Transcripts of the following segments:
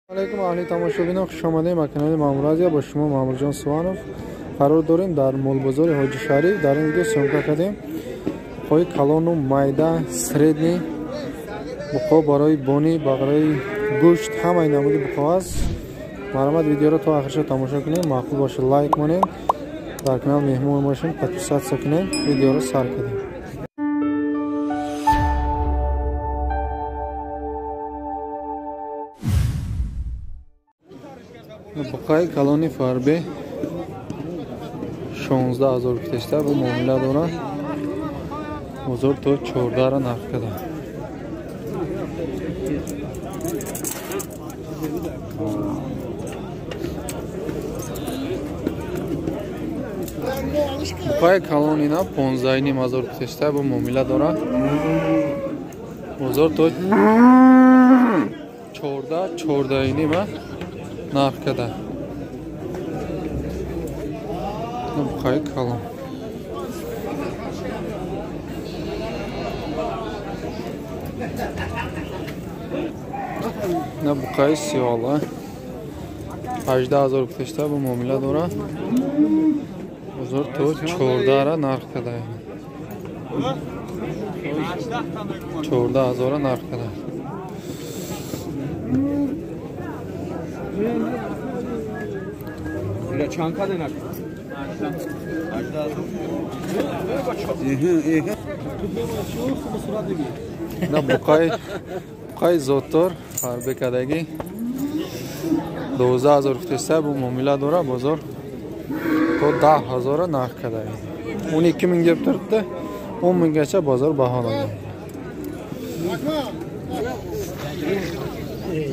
علیکم اهل تماشاگران، خوش آمدید به کانال مامورازیا. با شما مامور جان سوانوف قرار داریم در مول بازار حاجی شریف. در این ویدیو سیمکا کردیم پای کلان و майда سردنی بخوا برای بونی برای گوشت همه نمودی بخوا است. مرامت ویدیو را تا آخرش تماشا کنید. معقول باشه لایک کنید، در کانال مهمون باشین، پادپیسات کنید، ویدیو را سر کنید. بقای کلانی فاربه 16000 کتشته bu معامله داره. بزرگ تو 14 را نرخ کرده. بقای کلانی نا 15000 کتشته bu معامله داره. بزرگ تو 14 ما نرخ کرده. بقای کلان نه بقای سیاله 18000 کتشته bu معامله داره. بزرگ تو 14 را نرخ کرده. 14000 را نرخ کرده. Çanka denek. نه بقای زوتور حربه کدگی 12000 کتشته bu معامله داره. بزرگ تو 10000 نرخ کرده. 12000 گرفت turibdi. 10000 gacha bozor baholagan.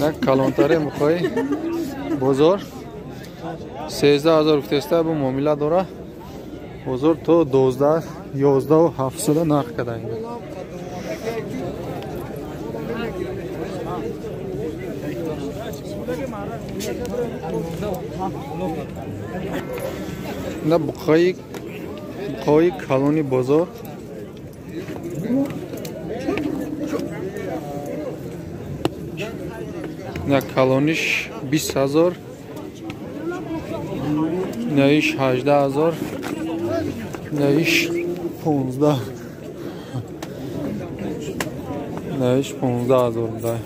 نه کلانتره بقای بزرگ 13000 کتشته bu معامله داره. بزرگ تو 12 11 و 700 نرخ کرده. نه بقای کلانی بزرگ نه کلانیش 20000 نهیش 18000 نهیش 15 نهیش 15000 ده.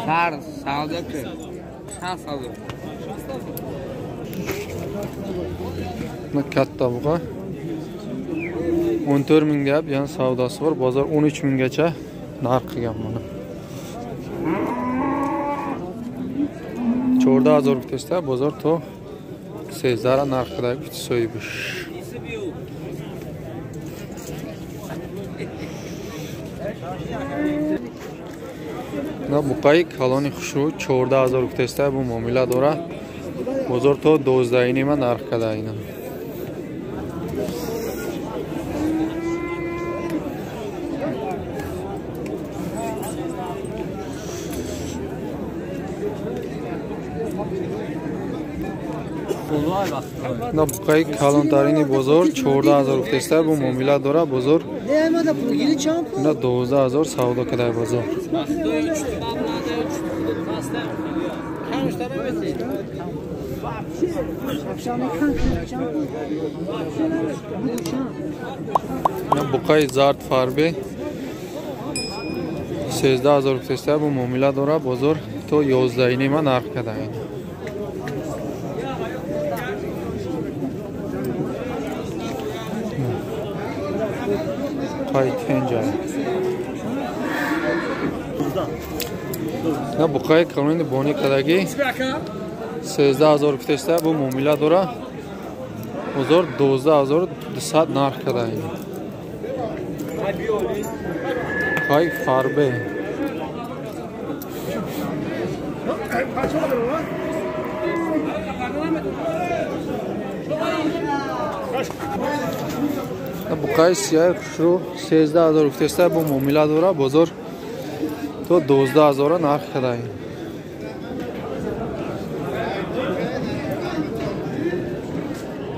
Sar, sağlık. Sağlık. Ne katta buqa 14000 gap, yani savdosi var. Bozor 13000 gacha narx qilgan buni. 14000 kutishda bozor to 13 narx qiladi so'yibish. Na buqay kaloni khushu 14000 kutishda bu muomala dora. Bozor to 12 ma narx qiladi aynan. نه بقای کلانترینی بزرگ 14000 کتشته bu معامله داره. بزرگ نه 12000 سودا کرده. بزرگ نه بقای زرد فاربه 13000 کتشته bu معامله داره. بزرگ تو 11 ما نرخ کرده. نه بقای کلانی بونی کدگی 13000 کتشته bu معامله داره. بزرگ 12200 نرخ کرده. بقای فاربه بقای سیاه خشرو 13000 کتشته bu معامله داره. بزرگ تو 12000 نرخ کرده.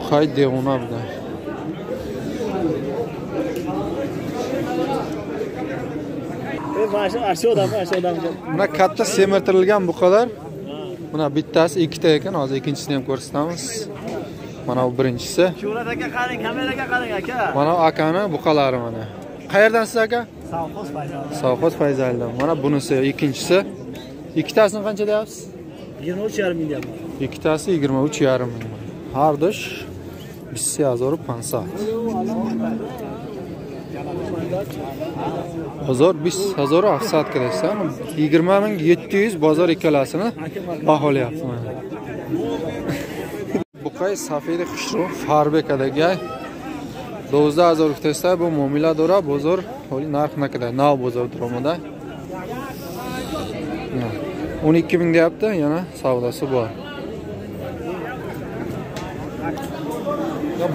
Buqay devona buda. Buna katta semirtirilgan buqalar. Buna bittasi ikkita ekan, hozir ikkinchisini ham ko'rsatamiz. Mana bu birinchisi. Shuhrat aka qarang, kameraga qarang aka. Mana akani buqalari mana. Qayerdan siz aka? Savxoz Fayzal. Savxoz Fayzaldan. Mana bunisi ikkinchisi. Ikkitasini qancha deyapsiz? 23,5 ming deyapman. Ikkitasi 23,5 ming. Har dosh 20,500. Bozor 20,700 arkadaşlar. 20,700 bozor ikkalasini baholayapman. Buqay safedi xushro Farbekadagi 12,000 testa bu muomala dora bozor holi narx naqada nav bozor durumida 12 ming deyapti, yana savdosi bor.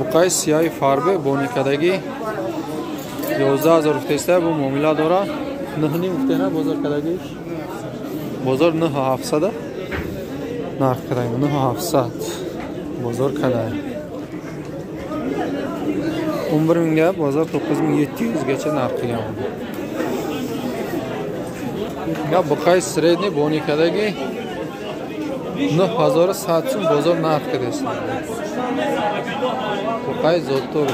Buqay siyoy Farbe Bonikadagi 11,000 testa bu muomala dora nihning uftena bozor kadagi bozor nih hafsada narx kadagi nih hafsat bozor kadagi 11 mingga bozor 9700 gacha narx qilgan. Ya Buqay sredniy Bonikadagi 9700 bozor narx qildi. Buqay zotor.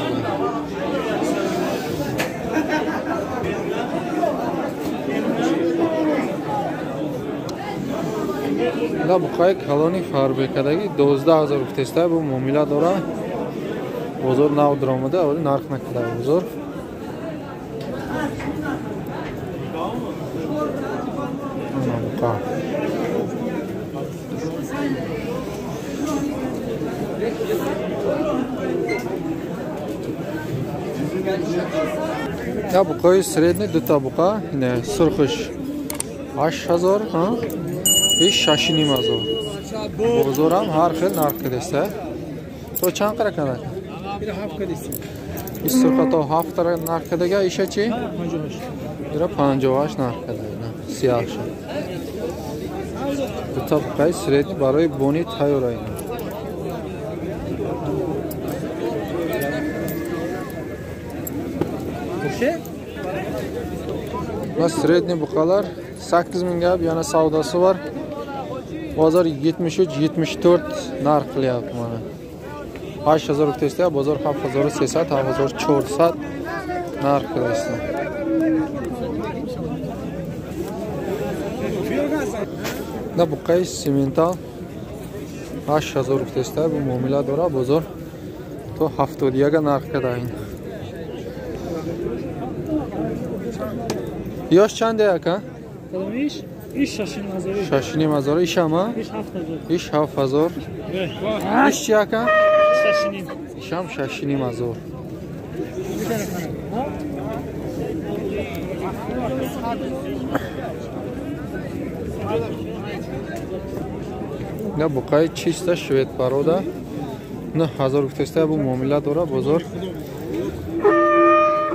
Da Buqay koloni Farbekadagi 12,000 testa bu muomala dora bozor nav durumida holi narx naqada bozor. Ya Buqay sredniy duta buqa, ne surxish 8000, ha? 5,500. Bozor ham har xil narx desa. To chand qarakan aka? Bir hafta desin. Issurxato hafta narxidagi ishachi? 58 narxida. Siyahshi. Duta Buqay sredniy baroy boni tayyorlaydi. Bas sredniy buqalar 8 mingga yana savdosi bor. Bozor 73-74 narx qilyapti mana. 8000 testa bozor 7300, 7400 narx qilyapti. Da Buqay semental 8000 testa bu muomala dora bozor to 70 ga narx qiladi. Yosh chanda aka? İş şaşırmazları. Şaşınmazları iş ama? İş hafazor. İş aka? Şaşınayım. İşam şaşınmazor. Ne Buqay chista shved paroda. Ne 1000 testa bu muomala dora bozor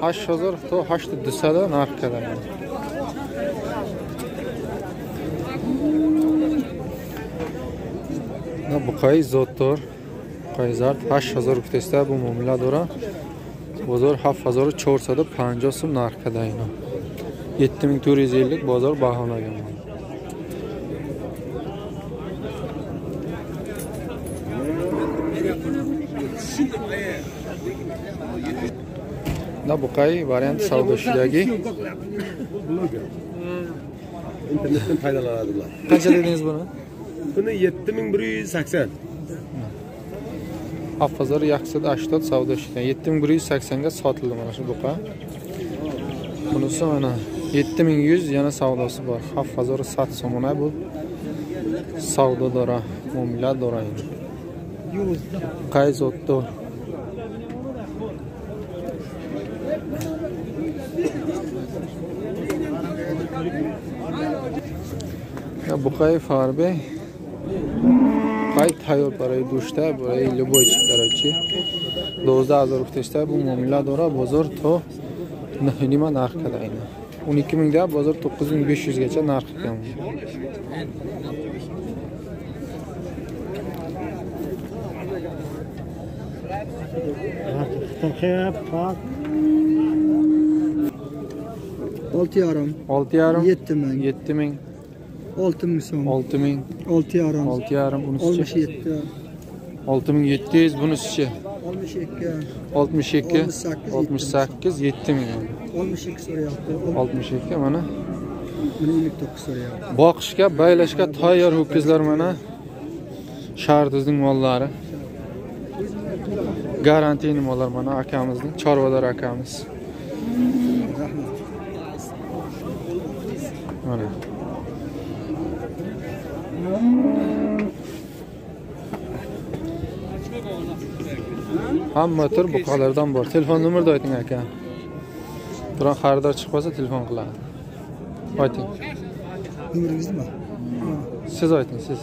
8000 to 8200 da narx qiladi. Buqay zotor Buqay zard 8000 testa bu muomala dora bozor 7450 so'm narx qiladi. 7450 bozor baholagan. Da Buqay variant savdoshidagi internetten faydalanadilar. Qancha dedingiz buni? Buni 7180. Hafazor yaxshida 80 savdoshida 7180 ga sotildi mana shu buqa. Bunisi mana 7100 yana savdosi bor. Hafazor satsa mana bu savdo dora, muomala dora. Qayzotdo. Ya Buqay Farbe Buqay tayyor برای دوشته برای любой короче 12000 testa bu muomala dora bozor to nima narx qiladi. 12 mingda bozor 9500 gacha narx qilgan. Pak. 6,5. 6,5. 7,000. 7,000. 6,000 so'm. 6,000. 6,5. 6,5. Bunisi 67. 6,700. Bunisi 62. 62. 68. 7,000. 62 so'rayapti. 62 mana. Buni 59 so'rayapti. Boqishga, baylashga tayyor ho'kizlar mana. Shardizning mollari. Garantiyali mollar mana akamizning, chorvalar akamiz. Mana. Hamma tur buqalardan bor. Telefon nomerni ayting aka. Biroq xaridor chiqmasa telefon qiladi. Ayting. Nomeringizni? Siz ayting, siz.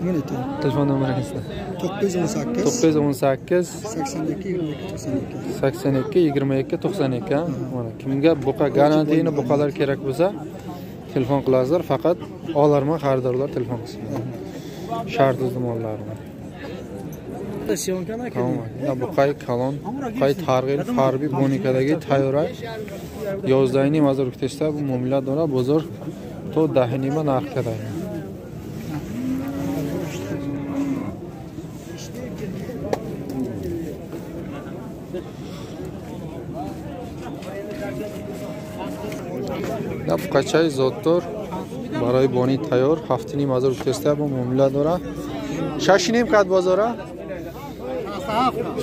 Nima ayting? Telefon nomeringizni. 918 918 82 22 92. 82 22 92. Mana kimga buqa garantiyali buqalar kerak bo'lsa, telefon qilasizlar, faqat olarman xaridorlar telefon qilsinlar. Shartli mollarni. Tamam. Bu qay kalon, qay targ'il harbiy bonikadagi tayyorlar. Yozdayni mazur kutishda bu muomala dora bozor to dahnima narx kadaydi. Bu qachay zottor برای بانی تیار هفتنی مازور کشته با معامله داره. ششینیم کد بازاره؟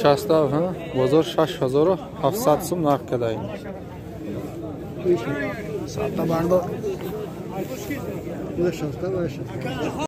60 ها بازار 6700 سوم نرخ کدایی. Saatte bardo. Bu da şasta, bu da şasta.